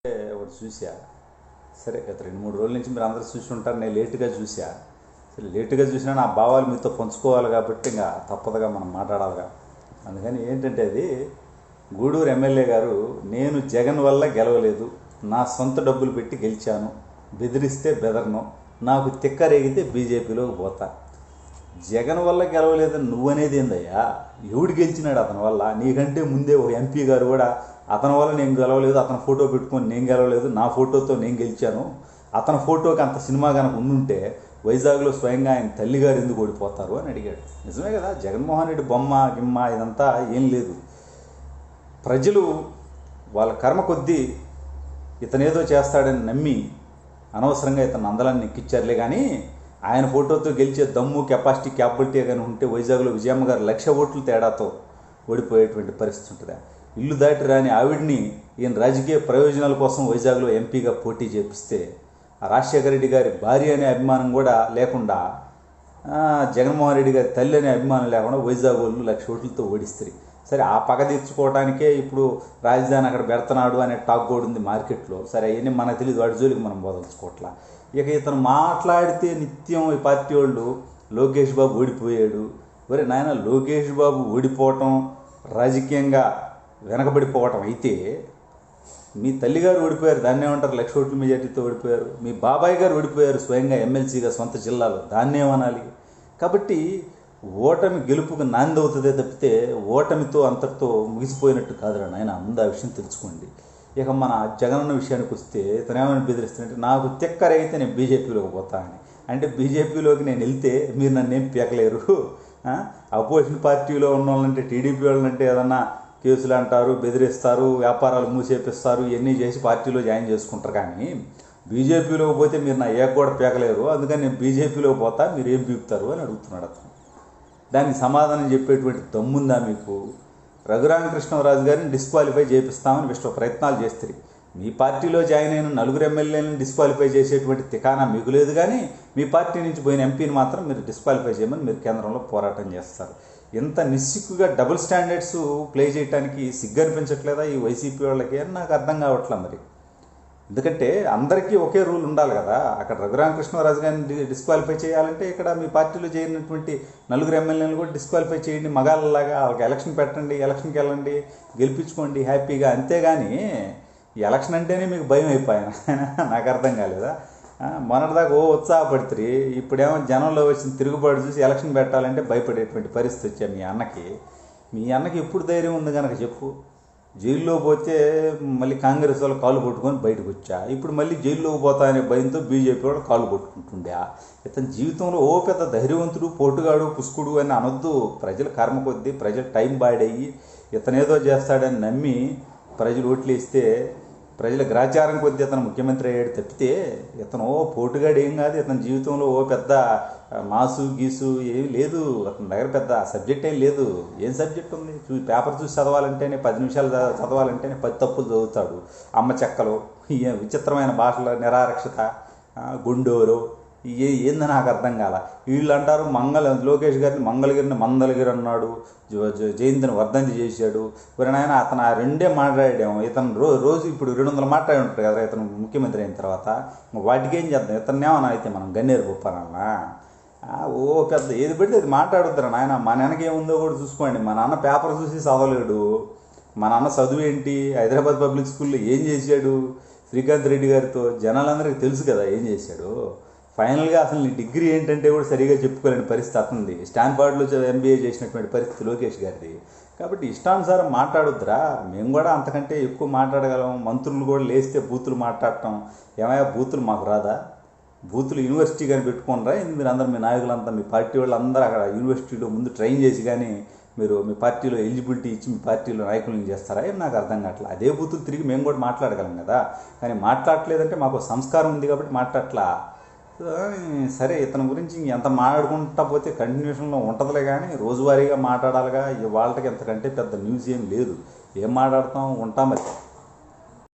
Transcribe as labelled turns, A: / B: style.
A: ఒకటి చూసా. సరే గత 2-3 రోజుల నుంచి మీరు అందరూ చూసి ఉంటారు. నేను లేటుగా చూసా. సరే లేటుగా చూసినా నా భావాలు మీతో పంచుకోవాలి కాబట్టి ఇంకా తప్పదుగా మనం మాట్లాడాలిగా. అందుకని ఏంటంటే అది గూడూరు ఎమ్మెల్యే గారు, నేను జగన్ వల్ల గెలవలేదు, నా సొంత డబ్బులు పెట్టి గెలిచాను, బెదిరిస్తే బెదరను, నాకు తిక్కరేగితే బీజేపీలోకి పోతా. జగన్ వల్ల గెలవలేదని నువ్వనేది ఏందయ్యా? ఎవడు గెలిచినాడు అతని వల్ల? నీకంటే ముందే ఒక ఎంపీ గారు కూడా అతని వల్ల నేను గెలవలేదు, అతని ఫోటో పెట్టుకొని నేను గెలవలేదు, నా ఫోటోతో నేను గెలిచాను, అతని ఫోటోకి అంత సినిమా కనుక ఉండుంటే వైజాగ్లో స్వయంగా ఆయన తల్లిగారు ఎందుకు ఓడిపోతారు అని అడిగాడు. నిజమే కదా, జగన్మోహన్ రెడ్డి బొమ్మ గిమ్మ ఇదంతా ఏం లేదు. ప్రజలు వాళ్ళ కర్మ కొద్దీ ఇతనేదో చేస్తాడని నమ్మి అనవసరంగా ఇతను అందలాన్ని ఎక్కిచ్చారులే. కానీ ఆయన ఫోటోతో గెలిచే దమ్ము, కెపాసిటీ, క్యాపబిలిటీ కానీ ఉంటే వైజాగ్లో విజయమ్మ గారు 1,00,000 ఓట్ల తేడాతో ఓడిపోయేటువంటి పరిస్థితి ఉంటుంది. ఇల్లు దాటి రాని ఆవిడ్ని ఈయన రాజకీయ ప్రయోజనాల కోసం వైజాగ్లో ఎంపీగా పోటీ చేపిస్తే రాజశేఖర రెడ్డి గారి భార్య అనే అభిమానం కూడా లేకుండా, జగన్మోహన్ రెడ్డి గారి తల్లి అనే అభిమానం లేకుండా వైజాగ్ వాళ్ళు 1,00,000 ఓట్లతో ఓడిస్తారు. సరే, ఆ పగ తీర్చుకోవడానికే ఇప్పుడు రాజధాని అక్కడ పెడుతున్నాడు అనే టాక్ కూడా ఉంది మార్కెట్లో. సరే, అవన్నీ మనకు తెలియదు, వాడి జోలికి మనం బోధించుకోవట్లా. ఇక ఇతను మాట్లాడితే నిత్యం ఈ పార్టీ వాళ్ళు లోకేష్ బాబు ఓడిపోయాడు. మరి నాయన, లోకేష్ బాబు ఓడిపోవటం రాజకీయంగా వెనకబడిపోవటం అయితే, మీ తల్లిగారు ఓడిపోయారు, దాన్ని ఏమంటారు? 1,00,000 ఓట్ల మెజార్టీతో ఓడిపోయారు. మీ బాబాయ్ గారు ఓడిపోయారు స్వయంగా ఎమ్మెల్సీగా సొంత జిల్లాలో, దాన్ని ఏమనాలి? కాబట్టి ఓటమి గెలుపుకు నాంది అవుతుందే తప్పితే ఓటమితో అంతటితో ముగిసిపోయినట్టు కాదురా నాయన. ముందు ఆ విషయం తెలుసుకోండి. ఇక మన జగనన్న విషయానికి వస్తే, ఇతను ఏమైనా బెదిరిస్తుంటే, నాకు తిక్కరైతే నేను బీజేపీలోకి పోతా అని. అంటే బీజేపీలోకి నేను వెళ్తే మీరు నన్ను ఏం పీకలేరు. అపోజిషన్ పార్టీలో ఉన్న వాళ్ళంటే, టీడీపీ వాళ్ళంటే ఏదన్నా కేసులు అంటారు, బెదిరిస్తారు, వ్యాపారాలు మూసేపిస్తారు, ఇవన్నీ చేసి పార్టీలో జాయిన్ చేసుకుంటారు. కానీ బీజేపీలోకి పోతే మీరు నా ఏక కూడా పీకలేరు, అందుకని నేను బీజేపీలోకి పోతా, మీరు ఏం పీకుతారు అని అడుగుతున్నాడు అతను. దానికి సమాధానం చెప్పేటువంటి దమ్ముందా మీకు? రఘురామకృష్ణరాజు గారిని డిస్క్వాలిఫై చేపిస్తామని విశ్వ ప్రయత్నాలు చేస్తారు. మీ పార్టీలో జాయిన్ అయిన 4 ఎమ్మెల్యేలను డిస్క్వాలిఫై చేసేటువంటి తికానా మీకు లేదు. కానీ మీ పార్టీ నుంచి పోయిన ఎంపీని మాత్రం మీరు డిస్క్వాలిఫై చేయమని మీరు కేంద్రంలో పోరాటం చేస్తారు. ఇంత నిస్సిగ్గుగా డబుల్ స్టాండర్డ్స్ ప్లే చేయడానికి సిగ్గు అనిపించట్లేదా ఈ వైసీపీ వాళ్ళకి అని నాకు అర్థం కావట్లే. మరి ఎందుకంటే అందరికీ ఒకే రూల్ ఉండాలి కదా. అక్కడ రఘురామకృష్ణరాజు గారిని డిస్క్వాలిఫై చేయాలంటే ఇక్కడ మీ పార్టీలో చేరినటువంటి 4 ఎమ్మెల్యేలను కూడా డిస్క్వాలిఫై చేయండి. మగాళ్ళలాగా వాళ్ళకి ఎలక్షన్ పెట్టండి, ఎలక్షన్కి వెళ్ళండి, గెలిపించుకోండి హ్యాపీగా. అంతేగాని ఈ ఎలక్షన్ అంటేనే మీకు భయం అయిపోయాను. నాకు అర్థం కాలేదా? మొన్నటిదాకా ఉత్సాహపడుతుంది, ఇప్పుడేమో జనంలో వచ్చిన తిరుగుబాటు చూసి ఎలక్షన్ పెట్టాలంటే భయపడేటువంటి పరిస్థితి వచ్చా మీ అన్నకి. మీ అన్నకి ఎప్పుడు ధైర్యం ఉంది కనుక చెప్పు. జైల్లో పోతే మళ్ళీ కాంగ్రెస్ వాళ్ళు కాళ్ళు కొట్టుకొని బయటకు వచ్చా, ఇప్పుడు మళ్ళీ జైల్లోకి పోతా అనే భయంతో బీజేపీ వాళ్ళు కాళ్ళు కొట్టుకుంటుండే. ఇతని జీవితంలో ఓ పెద్ద ధైర్యవంతుడు, పోటుగాడు, పుష్కుడు అని అనొద్దు. ప్రజల కర్మ కొద్దీ, ప్రజల టైం బాడయ్యి ఇతనేదో చేస్తాడని నమ్మి ప్రజలు ఓట్లు వేస్తే ప్రజల గ్రాచారం కొద్దీ అతను ముఖ్యమంత్రి అయ్యాడు తప్పితే ఇతను ఓ పోటుగాడు ఏం కాదు. ఇతని జీవితంలో ఓ పెద్ద మాసు గీసు ఏమి లేదు. అతని దగ్గర పెద్ద సబ్జెక్ట్ ఏం లేదు. ఏం సబ్జెక్ట్ ఉంది? పేపర్ చూసి చదవాలంటేనే 10 నిమిషాలు చదవాలంటేనే 10 తప్పులు చదువుతాడు. అమ్మ చెక్కలు, విచిత్రమైన భాషలో నిరారక్షత, గుండోరు, ఏంది నాకు అర్థం కాల. వీళ్ళు అంటారు లోకేష్ గారిని మంగళగిరిని మందలగిరి అన్నాడు, జయంతిని వర్ధంతి చేశాడు. నాయన అతను ఆ 2 మాట్లాడాము. ఇతను రోజు ఇప్పుడు 200 మాట్లాడి ఉంటారు కదా ఇతను ముఖ్యమంత్రి అయిన తర్వాత. వాటికి ఏం చేద్దాం? ఇతన్నేమన్నా అయితే మనం గన్నేరు గొప్పనన్నా ఓ పెద్ద ఏది పెడితే అది మాట్లాడుతారు నాయన. మా నాన్నకి ఏముందో కూడా చూసుకోండి. మా నాన్న పేపర్ చూసి చదవలేడు. మా నాన్న చదువు ఏంటి? హైదరాబాద్ పబ్లిక్ స్కూల్లో ఏం చేశాడు? శ్రీకాంత్ రెడ్డి గారితో జనాలందరికీ తెలుసు కదా ఏం చేశాడు. ఫైనల్గా అసలు నీ డిగ్రీ ఏంటంటే కూడా సరిగా చెప్పుకోలేని పరిస్థితి అతనిది. స్టాన్ఫర్డ్లో MBA చేసినటువంటి పరిస్థితి లోకేష్ గారిది. కాబట్టి ఇష్టానుసారం మాట్లాడొద్దురా. మేము కూడా అంతకంటే ఎక్కువ మాట్లాడగలం. మంత్రులు కూడా లేస్తే బూతులు మాట్లాడటం. ఏమయ్యా బూతులు మాకు రాదా? బూతులు యూనివర్సిటీ కానీ పెట్టుకోనరా? మీరు అందరూ మీ నాయకులంతా, మీ పార్టీ వాళ్ళందరూ అక్కడ యూనివర్సిటీలో ముందు ట్రైన్ చేసి కానీ మీరు మీ పార్టీలో ఎలిజిబిలిటీ ఇచ్చి మీ పార్టీలో నాయకులను చేస్తారా? ఏం నాకు అర్థం కావట్లా. అదే బూతులు తిరిగి మేము కూడా మాట్లాడగలం కదా. కానీ మాట్లాడలేదంటే మాకు సంస్కారం ఉంది కాబట్టి మాట్లాడట్లా. సరే, ఇతని గురించి ఎంత మాట్లాడుకుంటా పోతే కంటిన్యూషన్లో ఉంటుందిలే. కానీ రోజువారీగా మాట్లాడాలిగా. వాళ్ళకి ఎంతకంటే పెద్ద న్యూస్ ఏం లేదు. ఏం మాట్లాడతాం, ఉంటాం మరి.